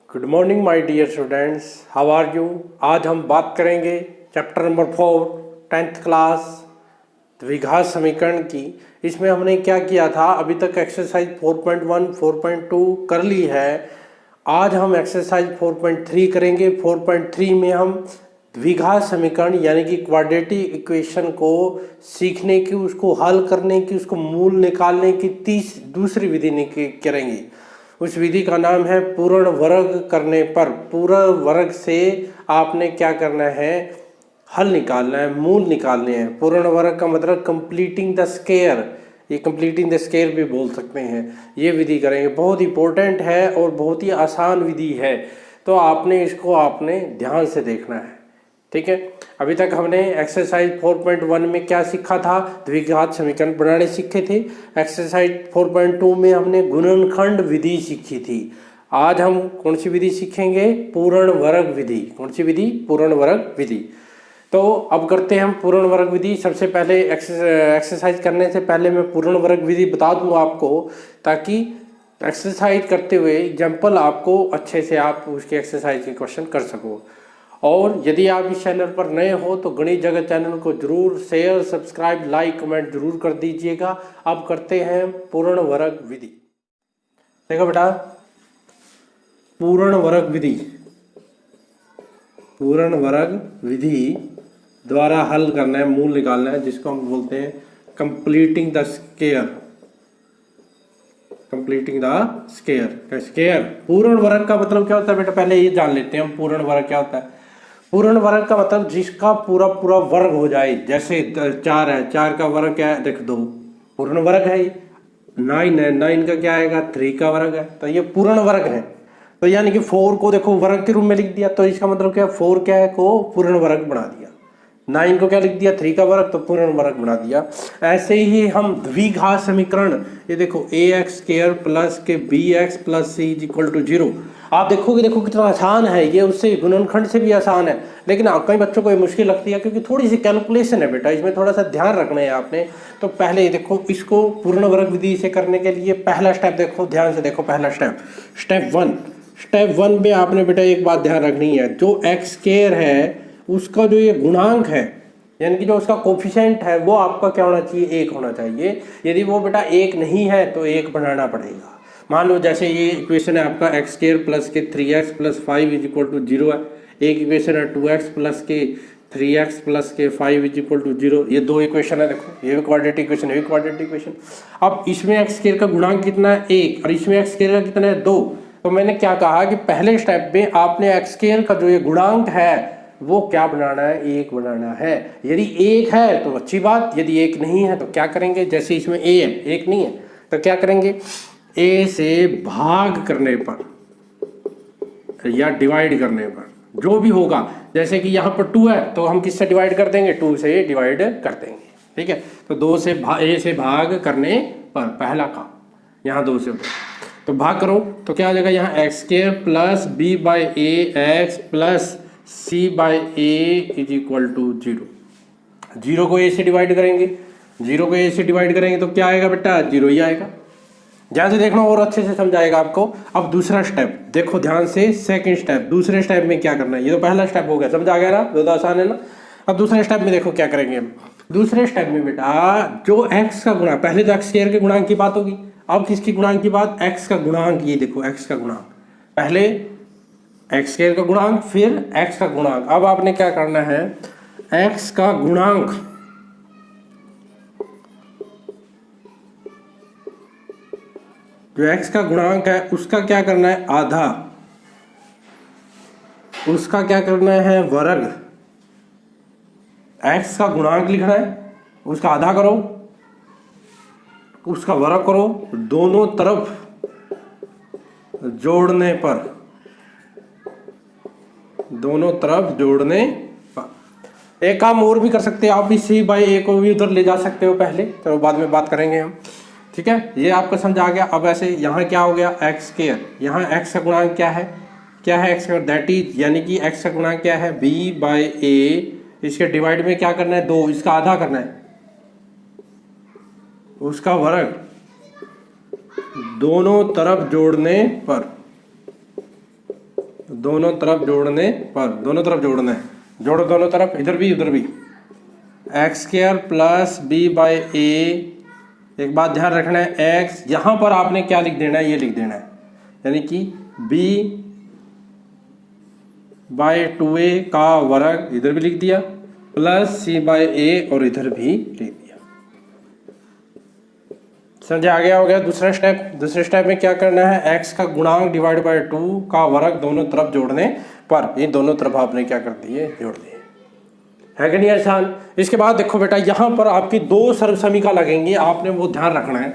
Good morning my dear students, how are you. आज हम बात करेंगे चैप्टर नंबर 4 10th क्लास द्विघात समीकरण की। इसमें हमने क्या किया था, अभी तक एक्सरसाइज 4.1 4.2 कर ली है। आज हम एक्सरसाइज 4.3 करेंगे। 4.3 में हम द्विघात समीकरण यानी कि क्वाड्रेटिक इक्वेशन को सीखने की, उसको हल करने की, उसको मूल निकालने की दूसरी विधि करेंगे। उस विधि का नाम है पूर्ण वर्ग करने पर। पूर्ण वर्ग से आपने क्या करना है, हल निकालना है, मूल निकालने हैं। पूर्ण वर्ग का मतलब कंप्लीटिंग द स्क्वायर, ये कंप्लीटिंग द स्क्वायर भी बोल सकते हैं। ये विधि करेंगे, बहुत इंपॉर्टेंट है और बहुत ही आसान विधि है, तो आपने आपने ध्यान से देखना है, ठीक है। अभी तक हमने एक्सरसाइज 4.1 में क्या सीखा था, द्विघात समीकरण बनाने सीखे थे। एक्सरसाइज 4.2 में हमने गुणनखंड विधि सीखी थी। आज हम कौन सी विधि सीखेंगे, पूर्ण वर्ग विधि। कौन सी विधि, पूर्ण वर्ग विधि। तो अब करते हैं हम पूर्ण वर्ग विधि। सबसे पहले एक्सरसाइज करने से पहले मैं पूर्ण वर्ग विधि बता दूं आपको, ताकि एक्सरसाइज करते हुए एग्जाम्पल आपको अच्छे से आप उसके एक्सरसाइज के क्वेश्चन कर सको। और यदि आप इस चैनल पर नए हो तो गणित जगत चैनल को जरूर शेयर, सब्सक्राइब, लाइक, कमेंट जरूर कर दीजिएगा। अब करते हैं पूर्ण वर्ग विधि। देखो बेटा, पूर्ण वर्ग विधि, पूर्ण वर्ग विधि द्वारा हल करना है, मूल निकालना है, जिसको हम बोलते हैं completing the square. Completing the square. Square पूर्ण वर्ग का मतलब क्या होता है बेटा, पहले ये जान लेते हैं हम पूर्ण वर्ग क्या होता है। पूर्ण वर्ग का मतलब जिसका पूरा पूरा वर्ग हो जाए। जैसे 4 है, 4 का वर्ग क्या है, देख 2 पूर्ण वर्ग है। 9 है, 9 का क्या आएगा, 3 का वर्ग है, तो ये पूर्ण वर्ग है। तो यानी कि 4 को देखो वर्ग के रूप में लिख दिया, तो इसका मतलब क्या, 4 क्या है को पूर्ण वर्ग बना दिया। 9 को क्या लिख दिया, 3 का वर्ग, तो पूर्ण वर्ग बना दिया। ऐसे ही हम द्विघात समीकरण, ये देखो ax² प्लस के bx plus c equal to 0। आप देखोगे, देखो कितना आसान है ये, उससे गुणनखंड से भी आसान है। लेकिन कई बच्चों को ये मुश्किल लगती है, क्योंकि थोड़ी सी कैलकुलेशन है बेटा, इसमें थोड़ा सा ध्यान रखना है आपने। तो पहले देखो, इसको पूर्ण वर्ग विधि से करने के लिए पहला स्टेप देखो, ध्यान से देखो। पहला स्टेप 1। स्टेप 1 में आपने बेटा एक बात ध्यान रखनी है, जो x² है उसका जो ये गुणांक है, यानी कि जो उसका कोफिशिएंट है, वो आपका क्या होना चाहिए, 1 होना चाहिए। यदि वो बेटा 1 नहीं है तो 1 बनाना पड़ेगा। मान लो जैसे ये इक्वेशन है आपका x² प्लस के 3x plus 5 is equal to 0 है। एक इक्वेशन है 2x प्लस के 3x प्लस के 5 इज इक्वल टू 0। ये दो इक्वेशन है, देखो ये भी क्वाड्रेटिक इक्वेशन, ये भी क्वाड्रेटिक इक्वेशन। अब इसमें x² का गुणांक कितना है, 1, और इसमें x² का कितना है, 2। तो मैंने क्या कहा कि पहले स्टेप में आपने x² का जो ये गुणांक है वो क्या बनाना है, 1 बनाना है। यदि 1 है तो अच्छी बात, यदि 1 नहीं है तो क्या करेंगे, जैसे इसमें a है, 1 नहीं है तो क्या करेंगे, a से भाग करने पर या डिवाइड करने पर जो भी होगा। जैसे कि यहाँ पर 2 है तो हम किससे डिवाइड कर देंगे, 2 से डिवाइड कर देंगे, ठीक है। तो 2 से a से भाग करने पर पहला काम, यहाँ 2 से तो भाग करो तो क्या हो जाएगा, यहाँ x² plus b by A X plus c by A is equal to 0। 0 को a से डिवाइड करेंगे, 0 को a से डिवाइड करेंगे तो क्या आएगा बेटा, 0 ही आएगा। ध्यान से देखना और अच्छे से समझाएगा आपको। अब दूसरा स्टेप देखो ध्यान से, सेकंड स्टेप। दूसरे स्टेप में क्या करना है, ये तो पहला स्टेप हो गया, समझ आ गया ना, ज़्यादा आसान है ना। अब दूसरे स्टेप में देखो क्या करेंगे हम। दूसरे स्टेप में बेटा जो x का गुणांक, पहले तो x² के गुणांक की बात होगी, अब किसकी गुणांक की बात, x का गुणांक। ये देखो x का गुणांक, पहले x² का गुणांक फिर x का गुणांक। अब आपने क्या करना है, x का गुणांक, जो x का गुणांक है उसका क्या करना है, आधा, उसका क्या करना है, वर्ग। x का गुणांक लिखना है, उसका आधा करो, उसका वर्ग करो, दोनों तरफ जोड़ने पर, दोनों तरफ जोड़ने पर। एक काम और भी कर सकते हैं आप भी, c बाई ए को भी उधर ले जा सकते हो पहले, तो बाद में बात करेंगे हम, ठीक है। ये आपको समझ आ गया। अब ऐसे यहाँ क्या हो गया, x², यहाँ x का गुणांक क्या है, क्या है x का, दैट इज, यानी कि x का गुणांक क्या है, b बाई ए, इसके डिवाइड में क्या करना है, 2, इसका आधा करना है, उसका वर्ग, दोनों तरफ जोड़ने पर, दोनों तरफ जोड़ने पर, दोनों तरफ जोड़ना है, जोड़ो दोनों तरफ, इधर भी उधर भी, X square plus B by A. एक बात ध्यान रखना है, एक्स यहाँ पर आपने क्या लिख देना है, ये लिख देना है, यानी कि बी बाई 2a का वर्ग इधर भी लिख दिया, प्लस सी बाई ए और इधर भी लिख दिया। समझ आ गया हो गया। दूसरा स्टेप, दूसरे स्टेप में क्या करना है, x का गुणांक डिवाइड बाई 2 का वर्ग दोनों तरफ जोड़ने पर, ये दोनों तरफ आपने क्या कर दिए, जोड़ दिए, है कि नहीं आसान। इसके बाद देखो बेटा, यहाँ पर आपकी दो सर्वसमीका लगेंगी, आपने वो ध्यान रखना है।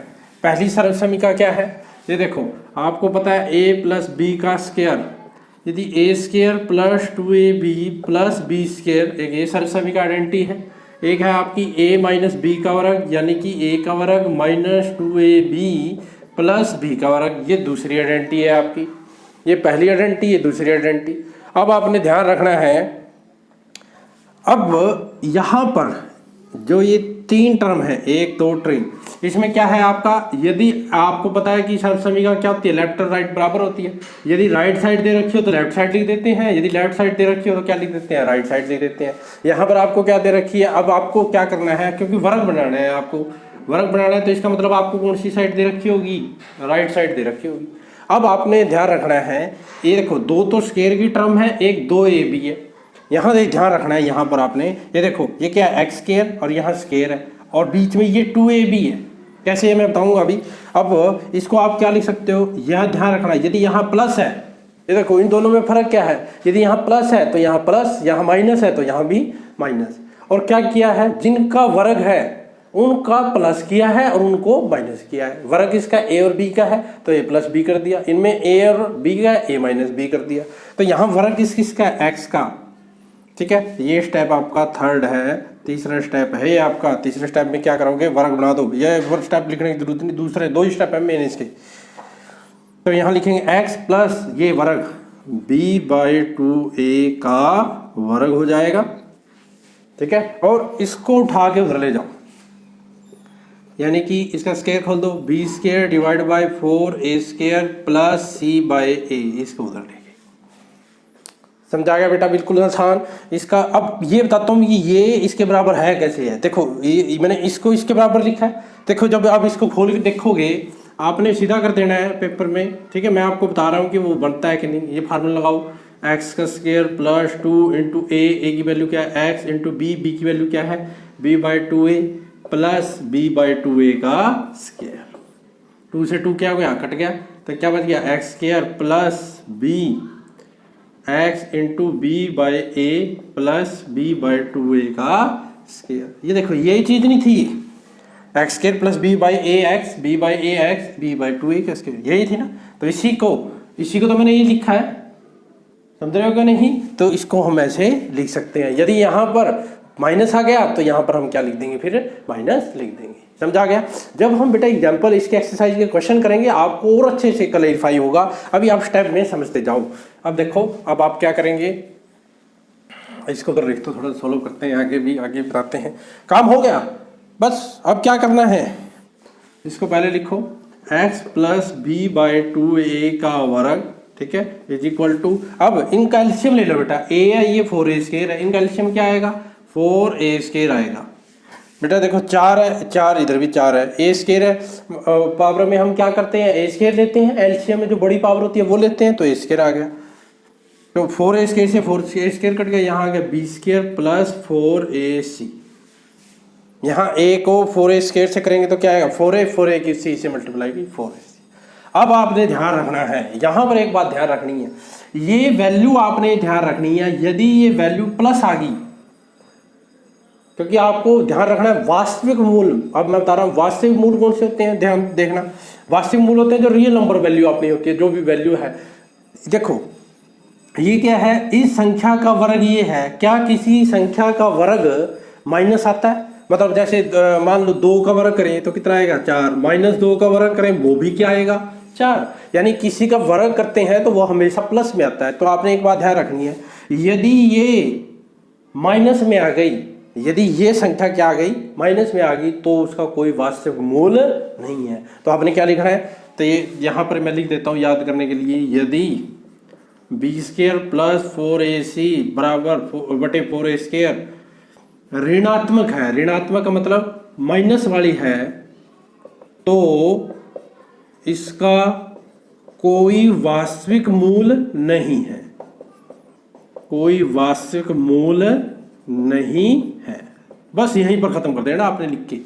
पहली सर्वसमीका क्या है, ये देखो, आपको पता है a प्लस बी का स्क्वायर, यदि a square plus 2ab plus B square, एक ये सर्वसमीका आइडेंटिटी है। एक है आपकी a माइनस बी का वर्ग, यानी कि a का वर्ग माइनस 2ab प्लस बी का वर्ग, ये दूसरी आइडेंटिटी है आपकी। ये पहली आइडेंटिटी, ये दूसरी आइडेंटिटी। अब आपने ध्यान रखना है, अब यहाँ पर जो ये तीन टर्म है, 1 2 3, इसमें क्या है आपका, यदि आपको पता है कि सर्वसमीका क्या होती है, लेफ्ट और राइट बराबर होती है। यदि राइट साइड दे रखी हो तो लेफ्ट साइड लिख देते हैं, यदि लेफ्ट साइड दे रखी हो तो क्या लिख देते हैं, राइट साइड लिख देते हैं। यहाँ पर आपको क्या दे रखी है, अब आपको क्या करना है, क्योंकि वर्ग बनाना है, आपको वर्ग बनाना है, तो इसका मतलब आपको कौन सी साइड दे रखी होगी, राइट साइड दे रखी होगी। अब आपने ध्यान रखना है, ये देखो, दो तो स्क्वायर की टर्म है, एक 2ab है। यहाँ देख ध्यान रखना है, यहाँ पर आपने ये देखो, ये क्या है, एक्स स्क्वायर और यहाँ स्क्वायर है, और बीच में ये 2ab है। कैसे है मैं बताऊंगा अभी। अब इसको आप क्या लिख सकते हो, यह ध्यान रखना है, यदि यहाँ प्लस है, ये देखो इन दोनों में फर्क क्या है, यदि यहाँ प्लस है तो यहाँ प्लस, यहाँ माइनस है तो यहाँ भी माइनस। और क्या किया है, जिनका वर्ग है उनका प्लस किया है और उनको माइनस किया है। वर्ग इसका a और b का है तो a प्लस b कर दिया, इनमें a और b का a माइनस b कर दिया। तो यहाँ वर्ग किसका है, x का। ठीक है, ये स्टेप आपका थर्ड है। तीसरा स्टेप है ये आपका, तीसरे स्टेप में क्या करोगे, वर्ग बना दो। ये वर्ग स्टेप लिखने की जरूरत नहीं, दूसरे दो स्टेप है मेन इसके। तो यहाँ लिखेंगे x प्लस ये वर्ग b बाई 2a का वर्ग हो जाएगा। ठीक है, और इसको उठा के उधर ले जाओ, यानी कि इसका स्क्वायर खोल दो, b square divide by 4a square plus c by a, इसको उधर लेंगे। समझा गया बेटा, बिल्कुल आसान। इसका अब ये बताता हूँ कि ये इसके बराबर है कैसे है। देखो ये मैंने इसको इसके बराबर लिखा है। देखो जब आप इसको खोल के देखोगे, आपने सीधा कर देना है पेपर में। ठीक है, मैं आपको बता रहा हूँ कि वो बनता है कि नहीं। ये फार्मूला लगाओ, x का स्क्वायर प्लस 2 इंटू a की वैल्यू क्या है, x इंटू b की वैल्यू क्या है, b by 2a plus b by 2a का स्क्वायर। 2 से 2 क्या हो गया, कट गया, तो क्या बच गया, x square plus b x into B by A plus B by 2a का स्क्वायर। ये देखो ये चीज नहीं थी, X square plus B by A X, B by A X, B by 2a का स्क्वायर, यही थी ना। तो इसी को तो मैंने ये लिखा है, समझ रहे हो क्या नहीं। तो इसको हम ऐसे लिख सकते हैं। यदि यहाँ पर माइनस आ गया तो यहाँ पर हम क्या लिख देंगे, फिर माइनस लिख देंगे। समझा गया। जब हम बेटा एग्जाम्पल इसके एक्सरसाइज के क्वेश्चन करेंगे, आपको और अच्छे से क्लैरिफाई होगा। अभी आप स्टेप में समझते जाओ। अब देखो, अब आप क्या करेंगे, इसको तो लिख, तो थोड़ा सोल्व करते हैं, आगे बताते हैं। काम हो गया, बस अब क्या करना है, इसको पहले लिखो, x plus B by 2a का वर्ग, ठीक है, इज इक्वल टू, अब इनका एलसीएम ले लो बेटा। a है, ये 4a स्क्वायर है, इनका एलसीएम क्या आएगा, 4a स्क्वायर आएगा। बेटा देखो 4 है, 4 इधर भी 4 है, a स्क्वायर है, पावर में हम क्या करते हैं, a स्क्वायर लेते हैं, एलसीएम में जो बड़ी पावर होती है वो लेते हैं, तो a स्क्वायर आ गया। तो 4a स्क्वायर से 4a स्क्वायर कट गया, यहाँ आ गया b स्क्वायर प्लस 4ac। यहाँ a को 4a स्क्वायर से करेंगे तो क्या आएगा, 4a की c से मल्टीप्लाई की 4ac। अब आपने ध्यान रखना है, यहाँ पर एक बात ध्यान रखनी है, ये वैल्यू आपने ध्यान रखनी है। यदि ये वैल्यू प्लस आ गई, क्योंकि आपको ध्यान रखना है वास्तविक मूल, अब मैं बता रहा हूँ वास्तविक मूल कौन से होते हैं, ध्यान देखना। वास्तविक मूल होते हैं जो रियल नंबर वैल्यू अपनी होती है, जो भी वैल्यू है। देखो ये क्या है, इस संख्या का वर्ग ये है, क्या किसी संख्या का वर्ग माइनस आता है, मतलब जैसे मान लो 2 का वर्ग करें तो कितना आएगा, 4, माइनस 2 का वर्ग करें वो भी क्या आएगा, 4। यानी किसी का वर्ग करते हैं तो वो हमेशा प्लस में आता है। तो आपने एक बात ध्यान रखनी है, यदि ये माइनस में आ गई, यदि ये संख्या क्या आ गई, माइनस में आ गई, तो उसका कोई वास्तविक मूल नहीं है। तो आपने क्या लिखना है, तो ये यहाँ पर मैं लिख देता हूँ याद करने के लिए, यदि बी स्केयर प्लस 4ac बराबर बटे 4a स्केयर ऋणात्मक है, ऋणात्मक का मतलब माइनस वाली है, तो इसका कोई वास्तविक मूल नहीं है, कोई वास्तविक मूल नहीं है। बस यहीं पर खत्म कर देना आपने लिख के।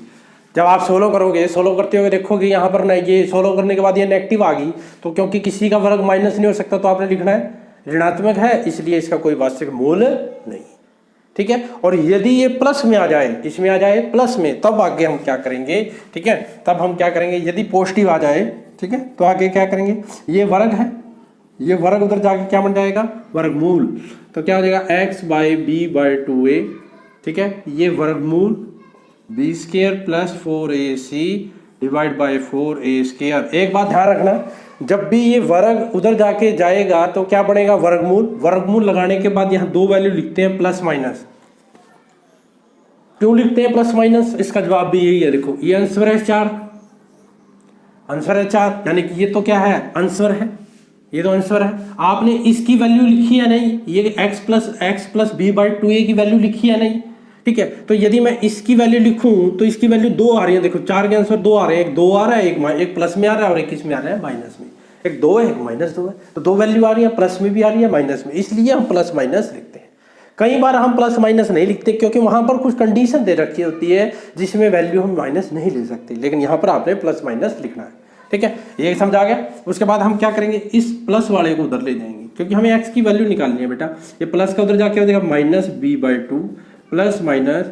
जब आप सोल्व करोगे, सोल्व करते हुए देखोगे यहाँ पर नहीं, ये सोल्व करने के बाद ये नेगेटिव आ गई, तो क्योंकि किसी का वर्ग माइनस नहीं हो सकता तो आपने लिखना है ऋणात्मक है, इसलिए इसका कोई वास्तविक मूल नहीं। ठीक है, और यदि ये प्लस में आ जाए, किसमें आ जाए, प्लस में, तब आगे हम क्या करेंगे, ठीक है, तब हम क्या करेंगे, यदि पॉजिटिव आ जाए, ठीक है, तो आगे क्या करेंगे, ये वर्ग है, ये वर्ग उधर जाके क्या बन जाएगा, वर्गमूल, तो क्या हो जाएगा x by B by 2a, ठीक है, ये वर्गमूल B square plus 4ac divide by 4a square. एक बात ध्यान रखना, जब भी ये वर्ग उधर जाके जाएगा तो क्या बनेगा, वर्गमूल, वर्गमूल लगाने के बाद यहाँ दो वैल्यू लिखते हैं प्लस माइनस। क्यों लिखते हैं प्लस माइनस, इसका जवाब भी यही है, देखो ये आंसर है 4, आंसर है 4, यानी कि ये तो क्या है, आंसर है, ये तो आंसर है। आपने इसकी वैल्यू लिखी है नहीं, ये x plus B by 2a की वैल्यू लिखी है नहीं, ठीक है, तो यदि मैं इसकी वैल्यू लिखूं तो इसकी वैल्यू 2 आ रही है, देखो 4 के आंसर 2 आ रहे हैं, एक 2 आ रहा है, एक प्लस में आ रहा है और एक किस में आ रहा है, माइनस में, एक 2 है एक माइनस 2 है, तो 2 वैल्यू आ रही है, प्लस में भी आ रही है माइनस में, इसलिए हम प्लस माइनस लिखते हैं। कई बार हम प्लस माइनस नहीं लिखते क्योंकि वहां पर कुछ कंडीशन दे रखी होती है जिसमें वैल्यू हम माइनस नहीं ले सकते, लेकिन यहाँ पर आपने प्लस माइनस लिखना है, ठीक है, ये समझ आ गया। उसके बाद हम क्या करेंगे, इस प्लस वाले को उधर ले जाएंगे क्योंकि हमें x की वैल्यू निकालनी है बेटा, ये प्लस का उधर जाके हो जाएगा minus B by 2 plus minus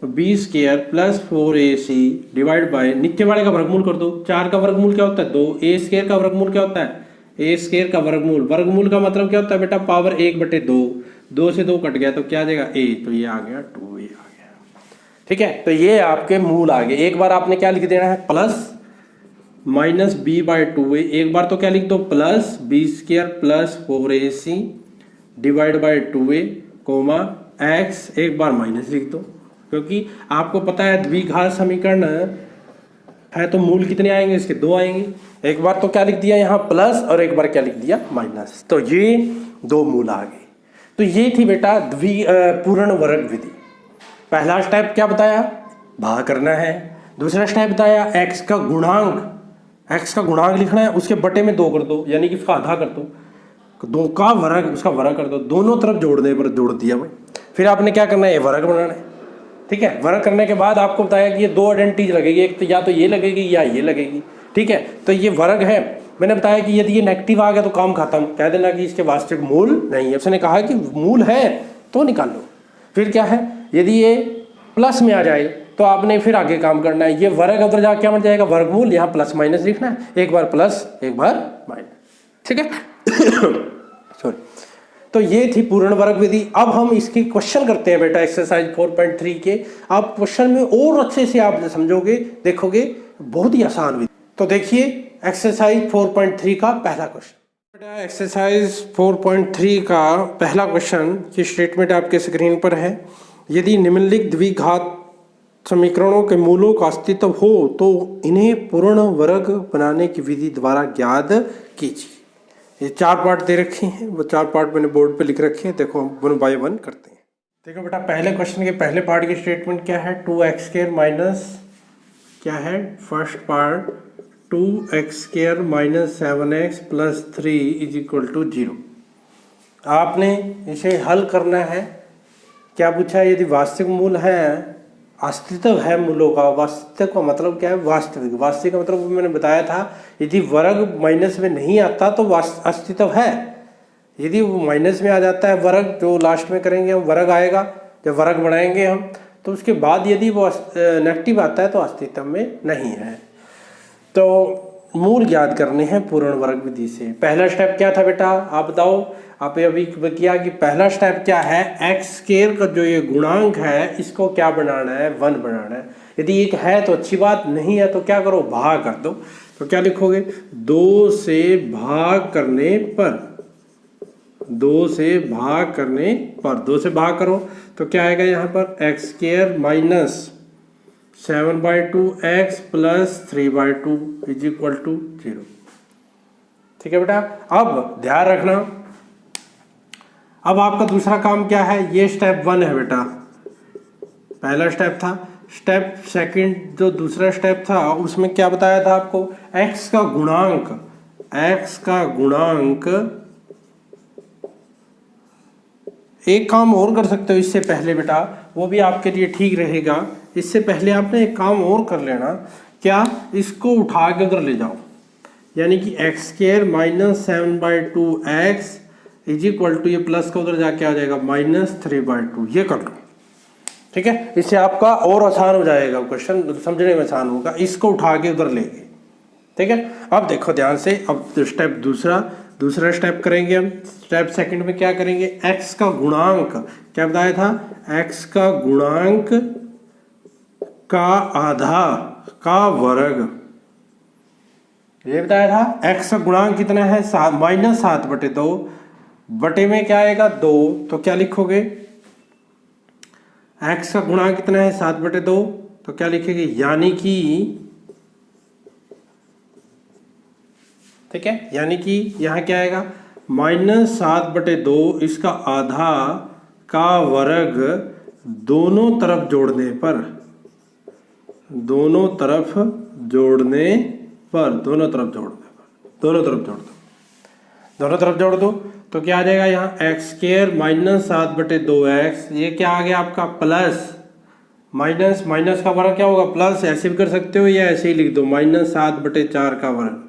B square plus 4ac divide by, नीचे वाले का वर्गमूल कर दो, 4 का वर्गमूल क्या होता है 2, a स्केयर का वर्गमूल क्या होता है, a स्केयर का वर्गमूल, वर्गमूल का मतलब क्या होता है बेटा, पावर 1/2, 2 से 2 कट गया तो क्या आ जाएगा a, तो ये आ गया 2a आ गया, ठीक है, तो ये आपके मूल आ गए। एक बार आपने क्या लिख देना है, plus minus B by 2a, एक बार तो क्या लिख दो, plus B square plus 4ac divide by 2a comma x, एक बार माइनस लिख दो क्योंकि आपको पता है द्विघात समीकरण है तो मूल कितने आएंगे, इसके 2 आएंगे। एक बार तो क्या लिख दिया यहाँ प्लस और एक बार क्या लिख दिया माइनस, तो ये 2 मूल आ गए। तो ये थी बेटा पूर्ण वर्ग विधि। पहला स्टेप क्या बताया, भाग करना है, दूसरा स्टेप बताया x का गुणांक लिखना है, उसके बटे में 2 कर दो, यानी कि उसका आधा कर दो, 2 का वर्ग उसका वर्ग कर दो, दोनों तरफ जोड़ने पर जोड़ दिया भाई। फिर आपने क्या करना है, ये वर्ग बनाना है, ठीक है, वर्ग करने के बाद आपको बताया कि ये 2 आइडेंटिटीज लगेगी, एक तो या तो ये लगेगी या ये लगेगी, ठीक है, तो ये वर्ग है। मैंने बताया कि यदि ये नेगेटिव आ गया तो काम खत्म, कह देना कि इसके वास्तविक मूल नहीं है। उसने कहा कि मूल है तो निकाल लो। फिर क्या है, यदि ये प्लस में आ जाए तो आपने फिर आगे काम करना है, ये वर्ग उधर जाके क्या बन जाएगा, वर्गमूल, यहाँ प्लस माइनस लिखना है, एक बार प्लस एक बार माइनस, ठीक है सॉरी। तो ये थी पूर्ण वर्ग विधि। अब हम इसकी क्वेश्चन करते हैं बेटा एक्सरसाइज 4.3 के। आप क्वेश्चन में और अच्छे से आप समझोगे, देखोगे, बहुत ही आसान विधि। तो देखिए एक्सरसाइज 4.3 का पहला क्वेश्चन। बेटा एक्सरसाइज 4.3 का पहला क्वेश्चन की स्टेटमेंट आपके स्क्रीन पर है। यदि निम्नलिखित द्विघात समीकरणों के मूलों का अस्तित्व हो तो इन्हें पूर्ण वर्ग बनाने की विधि द्वारा ज्ञात कीजिए। ये 4 पार्ट दे रखे हैं, वो 4 पार्ट मैंने बोर्ड पे लिख रखे हैं, देखो हम 1 बाय 1 करते हैं। देखो बेटा पहले क्वेश्चन के पहले पार्ट की स्टेटमेंट क्या है, 2x² माइनस क्या है, first part 2x² minus 7x plus 3 is equal to 0। आपने इसे हल करना है। क्या पूछा है, यदि वास्तविक मूल है, अस्तित्व है मूलों का, वास्तविक का मतलब क्या है, वास्तविक, वास्तविक का मतलब मैंने बताया था, यदि वर्ग माइनस में नहीं आता तो अस्तित्व है, यदि वो माइनस में आ जाता है वर्ग, जो लास्ट में करेंगे हम वर्ग आएगा, जब वर्ग बनाएंगे हम, तो उसके बाद यदि वो नेगेटिव आता है तो अस्तित्व में नहीं है। तो मूल ज्ञात करने हैं पूर्ण वर्ग विधि से। पहला स्टेप क्या था बेटा, आप बताओ, आप अभी किया कि पहला स्टेप क्या है, x² का जो ये गुणांक है इसको क्या बनाना है, 1 बनाना है। यदि एक है तो अच्छी बात, नहीं है तो क्या करो, भाग कर दो। तो क्या लिखोगे, 2 से भाग करने पर, 2 से भाग करने पर, 2 से भाग करो तो क्या आएगा यहाँ पर, x² minus 7/2x plus 3/2 is equal to 0। ठीक है बेटा। अब ध्यान रखना, अब आपका दूसरा काम क्या है, ये स्टेप 1 है बेटा, पहला स्टेप था। स्टेप सेकंड जो दूसरा स्टेप था उसमें क्या बताया था आपको, x का गुणांक, एक काम और कर सकते हो इससे पहले बेटा, वो भी आपके लिए ठीक रहेगा। इससे पहले आपने एक काम और कर लेना, क्या, इसको उठा के उधर ले जाओ, यानी कि X square minus 7/2 X is equal to, ये प्लस का उधर जाके आ जाएगा -3/2, ये कर लो, ठीक है। इससे आपका और आसान हो जाएगा, क्वेश्चन समझने में आसान होगा, इसको उठा के उधर लेंगे, ठीक है। अब देखो ध्यान से, अब स्टेप दूसरा स्टेप करेंगे हम। स्टेप सेकंड में क्या करेंगे, x का गुणांक, क्या बताया था, x का गुणांक का आधा का वर्ग, ये बताया था। x का गुणांक कितना है, -7/2, बटे में क्या आएगा 2, तो क्या लिखोगे, x का गुणांक कितना है 7/2, तो क्या लिखेंगे, यानी कि, ठीक है, यानी कि यहाँ क्या आएगा, -7/2 इसका आधा का वर्ग, दोनों तरफ जोड़ने पर, दोनों तरफ जोड़ दो, तो क्या आ जाएगा यहाँ, एक्स स्क्वायर -7/2x, ये क्या आ गया आपका, प्लस माइनस का वर्ग क्या होगा, प्लस, ऐसे भी कर सकते हो या ऐसे ही लिख दो, -7/4 का वर्ग,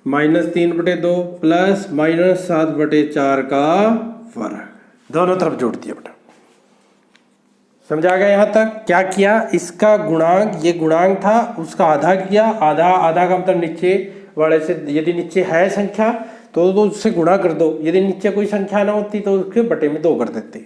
-3/2 प्लस -7/4 का वर्ग, दोनों तरफ जोड़ दिया बेटा। समझा गया यहाँ तक। क्या किया, इसका गुणांक, ये गुणांक था, उसका आधा किया, आधा का मतलब नीचे वाले से, यदि नीचे है संख्या तो उससे गुणा कर दो, यदि नीचे कोई संख्या ना होती तो उसके बटे में 2 कर देते।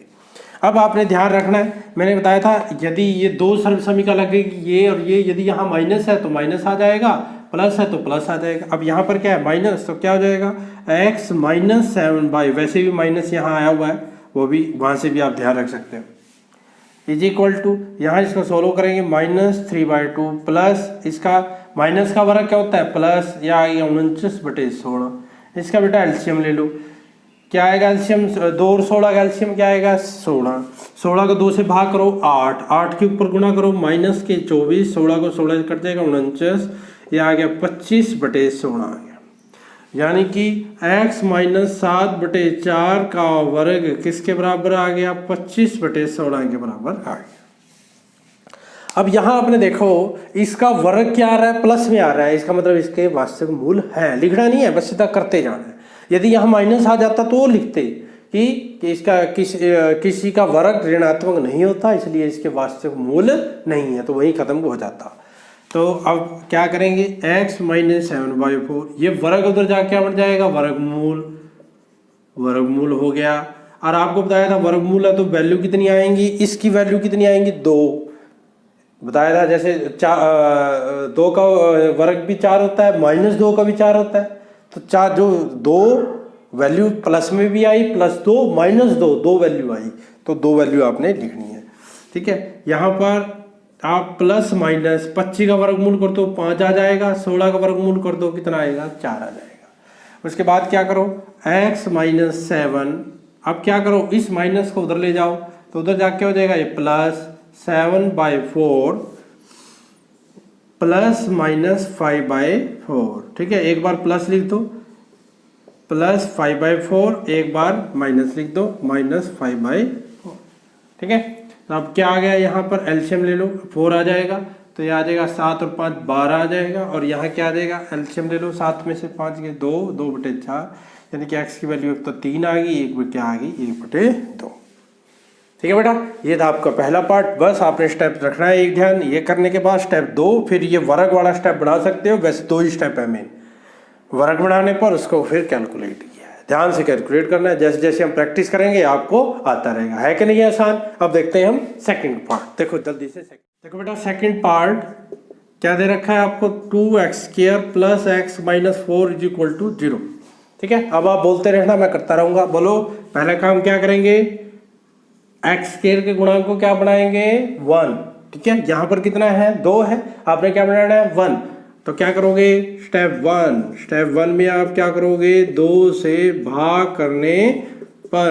अब आपने ध्यान रखना है, मैंने बताया था यदि ये दो सर्वसमीका लगेगी, ये और ये, यदि यहाँ माइनस है तो माइनस आ जाएगा, प्लस है तो प्लस आ जाएगा। अब यहाँ पर क्या है, माइनस, तो क्या हो जाएगा, x -7/, वैसे भी माइनस यहाँ आया हुआ है, वो भी वहाँ से भी आप ध्यान रख सकते हो, इज इक्वल टू, यहाँ इसको सोल्व करेंगे, -3/2 प्लस, इसका माइनस का वर्ग क्या होता है, प्लस, या आ गया 49/16, इसका बेटा एलसीएम ले लो, क्या आएगा एलसीएम, 2 और 16 का एलसीएम क्या आएगा, 16 को 2 से भाग करो 8 के ऊपर गुणा करो -24, 16 को 16 कट जाएगा 49, ये आ गया 25/16 आ गया, यानी कि x -7/4 का वर्ग किसके बराबर आ गया, 25/16 के बराबर आ गया। अब यहाँ आपने देखो इसका वर्ग क्या आ रहा है, प्लस में आ रहा है, इसका मतलब इसके वास्तविक मूल है, लिखना नहीं है, बस सीधा करते जाना है। यदि यहाँ माइनस आ जाता तो लिखते कि इसका किसी का वर्ग ऋणात्मक नहीं होता, इसलिए इसके वास्तविक मूल नहीं है, तो वही खत्म हो जाता। तो अब क्या करेंगे, x -7/4, ये वर्ग उधर जाके क्या बन जाएगा, वर्गमूल हो गया। और आपको बताया था वर्गमूल है तो वैल्यू कितनी आएंगी, इसकी वैल्यू कितनी आएंगी, 2 बताया था। जैसे 2 का वर्ग भी 4 होता है, -2 का भी 4 होता है, तो 4 जो 2 वैल्यू प्लस में भी आई, +2 -2 2 वैल्यू आई, तो 2 वैल्यू आपने लिखनी है, ठीक है। यहाँ पर आप प्लस माइनस 25 का वर्गमूल कर दो 5 आ जाएगा, 16 का वर्गमूल कर दो कितना आएगा, 4 आ जाएगा। उसके बाद क्या करो, x -7, अब क्या करो, इस माइनस को उधर ले जाओ, तो उधर जाके हो जाएगा ये +7/4 प्लस -5/4, ठीक है। एक बार प्लस लिख दो, +5/4, एक बार माइनस लिख दो, -5/4, ठीक है। तो अब क्या आ गया, यहाँ पर एलसीएम ले लो, 4 आ जाएगा, तो ये आ जाएगा 7 और 5 12 आ जाएगा, और यहाँ क्या आ जाएगा, एलसीएम ले लो, 7 में से 5 गए 2, 2/4, यानी कि x की वैल्यू एक तो 3 आ गई, एक क्या आ गई, 1/2, ठीक है बेटा। ये था आपका पहला पार्ट, बस आपने स्टेप रखना है एक ध्यान, ये करने के बाद स्टेप 2, फिर ये वर्ग वाला स्टेप बना सकते हो, वैसे 2 ही स्टेप है मेन, वर्ग बनाने पर उसको फिर कैलकुलेट किया है, ध्यान से कैलकुलेट करना है, जैसे जैसे हम प्रैक्टिस करेंगे आपको आता रहेगा, है कि नहीं आसान। अब देखते हैं हम सेकंड पार्ट, देखो जल्दी से देखो बेटा, सेकंड पार्ट क्या दे रखा है आपको, 2x² + x - 4 = 0, ठीक है। अब आप बोलते रहना, मैं करता रहूंगा, बोलो। पहला काम क्या करेंगे, x² के गुणांक को क्या बनाएंगे, 1, ठीक है। यहाँ पर कितना है, 2 है, आपने क्या बनाना है, 1, तो क्या करोगे, स्टेप 1 में आप क्या करोगे, 2 से भाग करने पर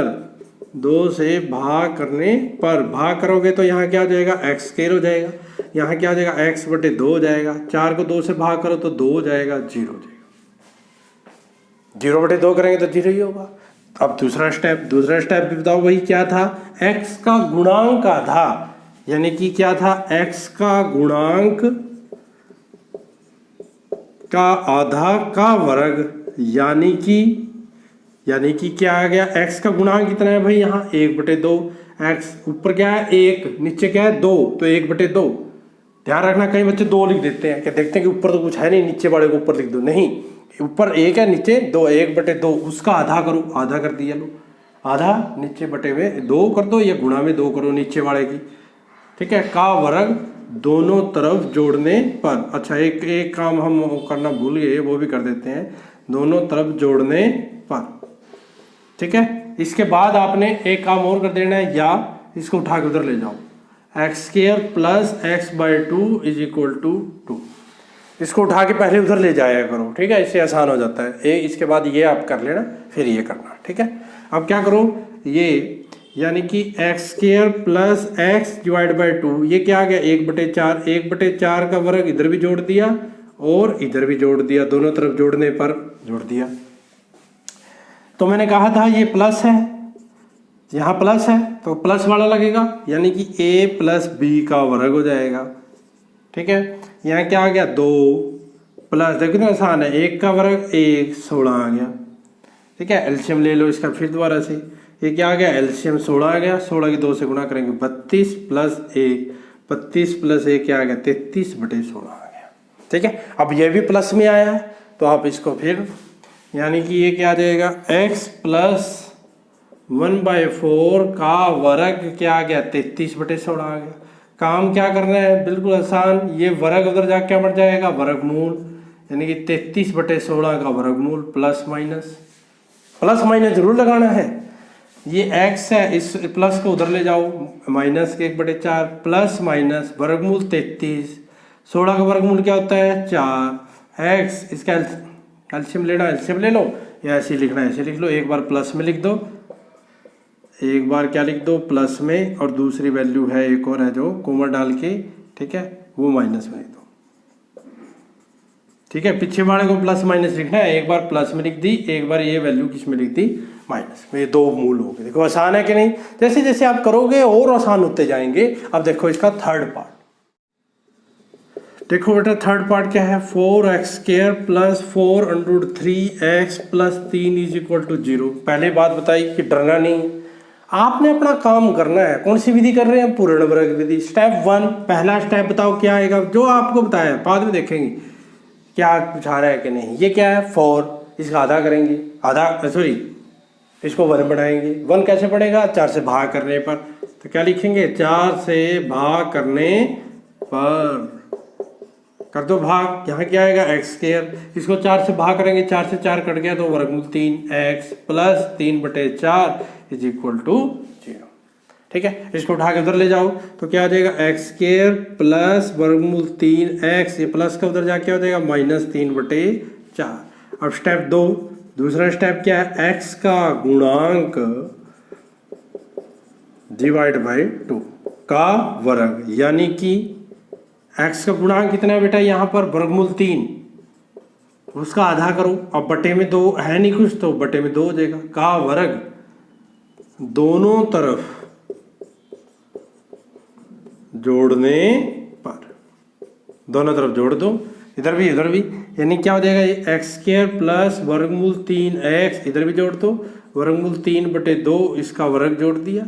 2 से भाग करने पर, भाग करोगे तो यहाँ क्या हो जाएगा एक्स स्क्वायर हो जाएगा, यहाँ क्या हो जाएगा एक्स बटे 2 हो जाएगा, 4 को 2 से भाग करो तो 2 हो जाएगा, 0 हो जाएगा, 0 बटे 2 करेंगे तो 0 ही होगा। अब दूसरा स्टेप भी बताओ, वही क्या था, x का गुणांक आधा, यानी कि क्या था x का गुणांक का आधा का वर्ग, यानी कि क्या आ गया, x का गुणांक कितना है भाई यहाँ 1/2, x ऊपर क्या है 1, नीचे क्या है 2, तो 1/2। ध्यान रखना कई बच्चे 2 लिख देते हैं, क्या देखते हैं कि ऊपर तो कुछ है नहीं, नीचे वाले को ऊपर लिख दो, नहीं, ऊपर 1 है नीचे 2, 1/2, उसका आधा करो, आधा कर दिया लो, आधा नीचे बटे में 2 कर दो या गुणा में 2 करो नीचे वाले की, ठीक है, का वर्ग दोनों तरफ जोड़ने पर। अच्छा एक काम हम करना भूल गए, वो भी कर देते हैं, दोनों तरफ जोड़ने पर, ठीक है। इसके बाद आपने एक काम और कर देना है, या इसको उठा के उधर ले जाओ, x² + x/2 = 2, इसको उठा के पहले उधर ले जाया करो, ठीक है, इससे आसान हो जाता है। इसके बाद ये आप कर लेना, फिर ये करना, ठीक है। अब क्या करो, ये यानी कि x² + x/2, ये क्या आ गया 1/4, 1/4 का वर्ग इधर भी जोड़ दिया और इधर भी जोड़ दिया, दोनों तरफ जोड़ने पर जोड़ दिया। तो मैंने कहा था ये प्लस है, यहाँ प्लस है तो प्लस वाला लगेगा, यानी कि a + b का वर्ग हो जाएगा, ठीक है। यहाँ क्या आ गया 2 प्लस, देखो ना आसान है, 1 का वर्ग 1, 16 आ गया, ठीक है। एलसीएम ले लो इसका फिर दोबारा से, ये क्या आ गया एलसीएम 16 आ गया, 16 की 2 से गुणा करेंगे 32 + 1, 32 + 1 क्या आ गया 33/16 आ गया, ठीक है। अब ये भी प्लस में आया है तो आप इसको फिर, यानी कि ये क्या आ जाएगा x + 1/4 का वर्ग क्या आ गया 33/16 आ गया। काम क्या करना है, बिल्कुल आसान, ये वर्ग उधर जाके क्या बढ़ जाएगा वर्गमूल, यानी कि 33/16 का वर्गमूल, प्लस माइनस जरूर लगाना है। ये x है, इस प्लस को उधर ले जाओ, -1/4 प्लस माइनस वर्गमूल 33, 16 का वर्गमूल क्या होता है 4, x इसका एलसीएम लेना, एलसीएम ले लो, या ऐसे लिखना है ऐसे लिख लो, एक बार प्लस में लिख दो, एक बार क्या लिख दो प्लस में, और दूसरी वैल्यू है एक और है जो कोमा डाल के, ठीक है, वो माइनस में लिख दो, ठीक है। पीछे वाले को प्लस माइनस लिखना है, एक बार प्लस में लिख दी, एक बार ये वैल्यू किस में लिख दी माइनस में, ये 2 मूल हो गए। देखो आसान है कि नहीं, जैसे जैसे आप करोगे और आसान होते जाएंगे। अब देखो इसका थर्ड पार्ट, देखो बेटा थर्ड पार्ट क्या है, 4x² + 4√3x + 3 = 0। पहले बात बताई कि डरना नहीं, आपने अपना काम करना है। कौन सी विधि कर रहे हैं, पूर्ण वर्ग विधि। स्टेप 1, पहला स्टेप बताओ क्या आएगा, जो आपको बताया, बाद में देखेंगे क्या पूछा रहा है कि नहीं। ये क्या है 4, इसका आधा करेंगे, आधा सॉरी इसको 1 बनाएंगे। 1 कैसे पड़ेगा, 4 से भाग करने पर, तो क्या लिखेंगे 4 से भाग करने पर, कर दो भाग, यहाँ क्या आएगा x², इसको 4 से भाग करेंगे, 4 से 4 कट गया तो वर्गमूल 3, x + 3/4 = 0, ठीक है। इसको उठा के उधर ले जाओ तो क्या आ जाएगा x² + वर्गमूल 3x, ये प्लस का उधर जाके हो जाएगा -3/4। अब स्टेप 2, दूसरा स्टेप क्या है, x का गुणांक /2 का वर्ग, यानी कि x का गुणांक कितना है बेटा यहाँ पर वर्गमूल 3, उसका आधा करो, अब बटे में 2 है नहीं कुछ तो बटे में 2 हो जाएगा, का वर्ग दोनों तरफ जोड़ने पर, दोनों तरफ जोड़ दो, इधर भी इधर भी, यानी क्या हो जाएगा ये x² + वर्गमूल 3x, इधर भी जोड़ दो, वर्गमूल 3/2 इसका वर्ग जोड़ दिया,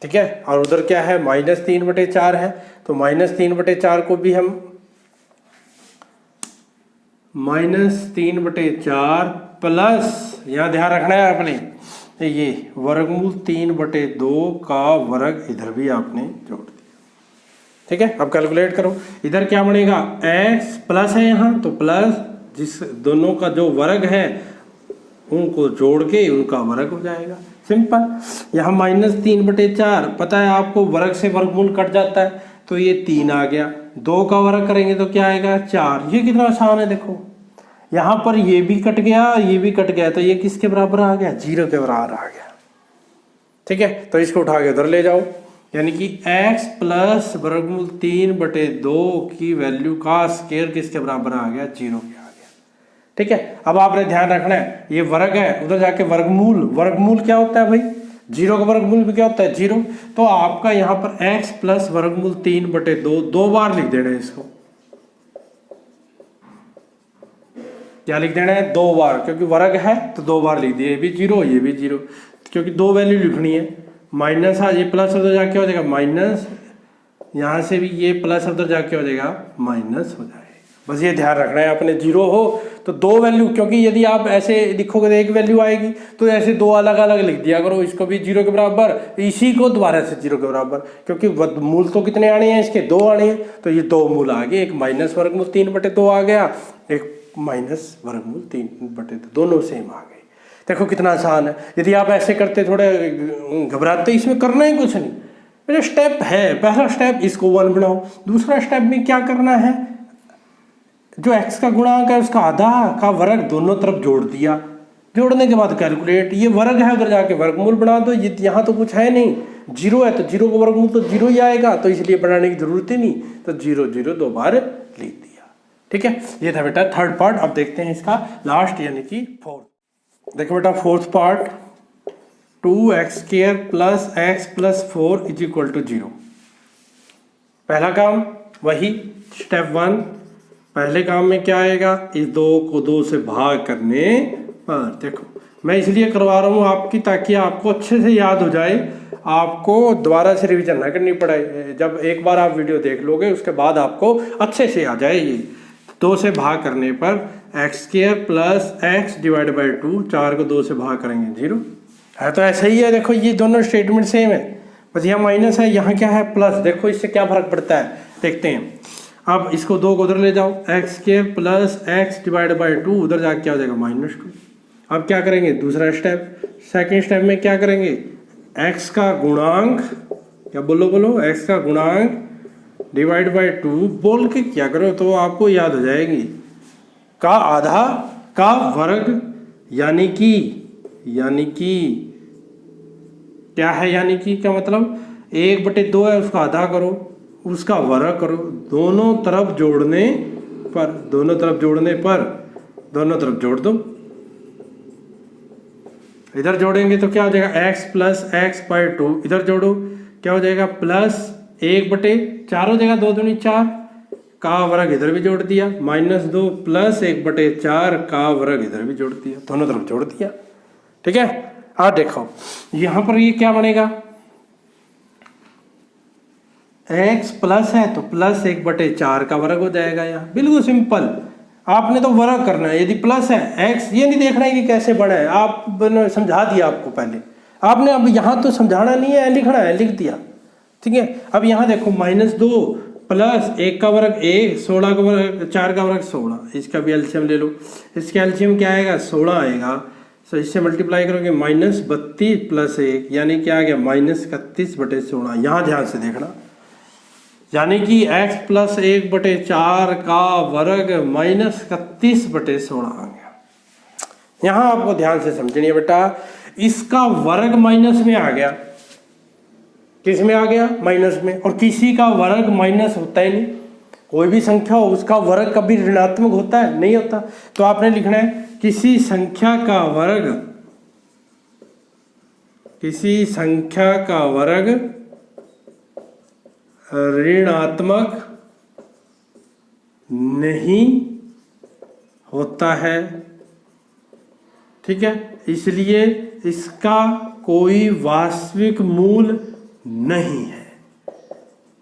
ठीक है। और उधर क्या है -3/4 है, तो -3/4 को भी हम -3/4 प्लस, यहाँ ध्यान रखना है आपने, ये वर्गमूल 3/2 का वर्ग इधर भी आपने जोड़ दिया, ठीक है। अब कैलकुलेट करो, इधर क्या बनेगा x प्लस है यहाँ तो प्लस, जिस दोनों का जो वर्ग है उनको जोड़ के उनका वर्ग हो जाएगा, सिंपल। यहाँ -3/4 पता है आपको, वर्ग से वर्गमूल कट जाता है तो ये 3 आ गया, 2 का वर्ग करेंगे तो क्या आएगा 4। ये कितना आसान है देखो, यहाँ पर ये भी कट गया, ये भी कट गया, तो ये किसके बराबर आ गया? 0 के बराबर आ गया। ठीक है, तो इसको उठा के उधर ले जाओ, यानी कि x प्लस वर्गमूल 3/2 की वैल्यू का स्केयर किसके बराबर आ गया? 0 के आ गया। ठीक है, अब आपने ध्यान रखना है ये वर्ग है, उधर जाके वर्गमूल, वर्गमूल क्या होता है भाई? 0 का वर्गमूल भी क्या होता है? 0। तो आपका यहाँ पर x प्लस वर्गमूल 3/2 दो बार लिख देना है इसको। क्या लिख देना है? 2 बार, क्योंकि वर्ग है तो 2 बार लिख दिए, ये भी 0 ये भी 0, क्योंकि 2 वैल्यू लिखनी है। माइनस ये प्लस उधर जाके हो जाएगा माइनस, यहाँ से भी ये प्लस उधर जाके हो जाएगा माइनस हो जाएगा। बस ये ध्यान रखना है अपने 0 हो तो 2 वैल्यू, क्योंकि यदि आप ऐसे लिखोगे तो 1 वैल्यू आएगी, तो ऐसे 2 अलग अलग लिख दिया करो, इसको भी 0 के बराबर, इसी को दोबारा से 0 के बराबर, क्योंकि मूल तो कितने आने हैं इसके? 2 आने हैं, तो ये 2 मूल आ गए, एक माइनस वर्गमूल 3/2 आ गया, एक माइनस वर्गमूल 3/2, दोनों सेम आ गए। देखो कितना आसान है। यदि आप ऐसे करते थोड़े घबराते, इसमें करना ही कुछ नहीं, मेरा स्टेप है, पहला स्टेप इसको 1 बनाओ, दूसरा स्टेप में क्या करना है, जो x का गुणांक है उसका आधा का वर्ग दोनों तरफ जोड़ दिया, जोड़ने के बाद कैलकुलेट, ये वर्ग है उधर जाके वर्गमूल बना दो, ये यहाँ तो कुछ है नहीं, 0 है तो 0 का वर्गमूल तो 0 ही आएगा, तो इसलिए बनाने की जरूरत ही नहीं, तो 0 0 2 बार लिख दिया। ठीक है, ये था बेटा थर्ड पार्ट। अब देखते हैं इसका लास्ट यानी कि फोर्थ। देखो बेटा fourth part, 2x² plus x plus 4 is equal to 0। पहला काम वही स्टेप 1, पहले काम में क्या आएगा, इस 2 को 2 से भाग करने पर, देखो मैं इसलिए करवा रहा हूँ आपकी, ताकि आपको अच्छे से याद हो जाए, आपको दोबारा से रिवीजन ना करनी पड़े। जब एक बार आप वीडियो देख लोगे उसके बाद आपको अच्छे से आ जाए। ये 2 से भाग करने पर x² plus x divide by 2, 4 को 2 से भाग करेंगे 0 है, तो ऐसा ही है। देखो ये दोनों स्टेटमेंट सेम है, बस यहाँ माइनस है, यहाँ क्या है प्लस। देखो इससे क्या फर्क पड़ता है देखते हैं। अब इसको 2 को उधर ले जाओ, x² plus x divide by 2, उधर जाके क्या हो जाएगा -2। अब क्या करेंगे, दूसरा स्टेप, सेकेंड स्टेप में क्या करेंगे, x का गुणांक, क्या बोलो x का गुणांक डिवाइड बाई 2 बोल के क्या करो तो आपको याद हो जाएगी, का आधा का वर्ग, यानी कि क्या है, यानी कि क्या मतलब 1/2 है, उसका आधा करो, उसका वर्ग करो, दोनों तरफ जोड़ने पर दोनों तरफ जोड़ दो। इधर जोड़ेंगे तो क्या हो जाएगा, x प्लस x बाई 2, इधर जोड़ो क्या हो जाएगा, प्लस 1/4 हो जाएगा, 2 दूनी 4 का वर्ग इधर भी जोड़ दिया, -2 प्लस 1/4 का वर्ग इधर भी जोड़ दिया, दोनों तरफ जोड़ दिया। ठीक है, अब देखो यहां पर ये क्या बनेगा, x प्लस है तो प्लस 1/4 का वर्ग हो जाएगा। यहाँ बिल्कुल सिंपल, आपने तो वर्ग करना है। यदि प्लस है x, ये नहीं देखना है कि कैसे बड़ा है, आपने समझा दिया आपको पहले, आपने अब यहाँ तो समझाना नहीं है, लिखना है, लिख दिया। ठीक है, अब यहाँ देखो -2 प्लस 1 का वर्ग 1, 16 का वर्ग 4 का वर्ग 16, इसका भी एलसीएम ले लो। इसका एलसीएम क्या आएगा, 16 आएगा, तो इससे मल्टीप्लाई करोगे -32 प्लस 1, यानी क्या आ गया -31/16। यहाँ ध्यान से देखना, यानी कि x प्लस 1/4 का वर्ग -31/16 आ गया। यहाँ आपको ध्यान से समझनी है बेटा, इसका वर्ग माइनस में आ गया, किस में आ गया, माइनस में, और किसी का वर्ग माइनस होता ही नहीं। कोई भी संख्या हो उसका वर्ग कभी ऋणात्मक होता है, नहीं होता। तो आपने लिखना है किसी संख्या का वर्ग ऋणात्मक नहीं होता है। ठीक है, इसलिए इसका कोई वास्तविक मूल नहीं है।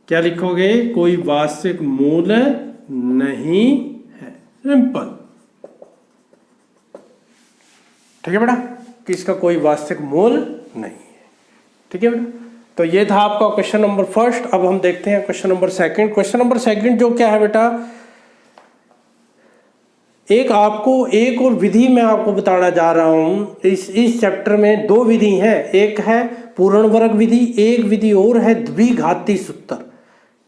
क्या लिखोगे, कोई वास्तविक मूल नहीं है, सिंपल। ठीक है बेटा, कि इसका कोई वास्तविक मूल नहीं है। ठीक है बेटा, तो ये था आपका क्वेश्चन नंबर फर्स्ट। अब हम देखते हैं question number second. Question number second जो क्या है बेटा, एक और विधि मैं आपको बताना जा रहा हूं। इस चैप्टर में 2 विधि हैं, एक है पूर्ण वर्ग विधि, एक विधि और है द्विघाती सूत्र।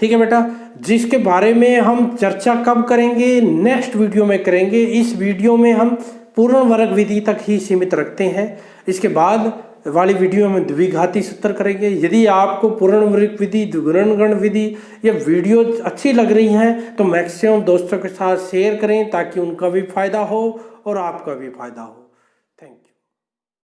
ठीक है बेटा, जिसके बारे में हम चर्चा कब करेंगे, नेक्स्ट वीडियो में करेंगे। इस वीडियो में हम पूर्ण वर्ग विधि तक ही सीमित रखते हैं। इसके बाद वाली वीडियो में द्विघाती सूत्र करेंगे। यदि आपको पूर्ण वर्ग विधि, द्विगुणन गण विधि ये वीडियो अच्छी लग रही हैं तो मैक्सिमम दोस्तों के साथ शेयर करें ताकि उनका भी फायदा हो और आपका भी फायदा हो।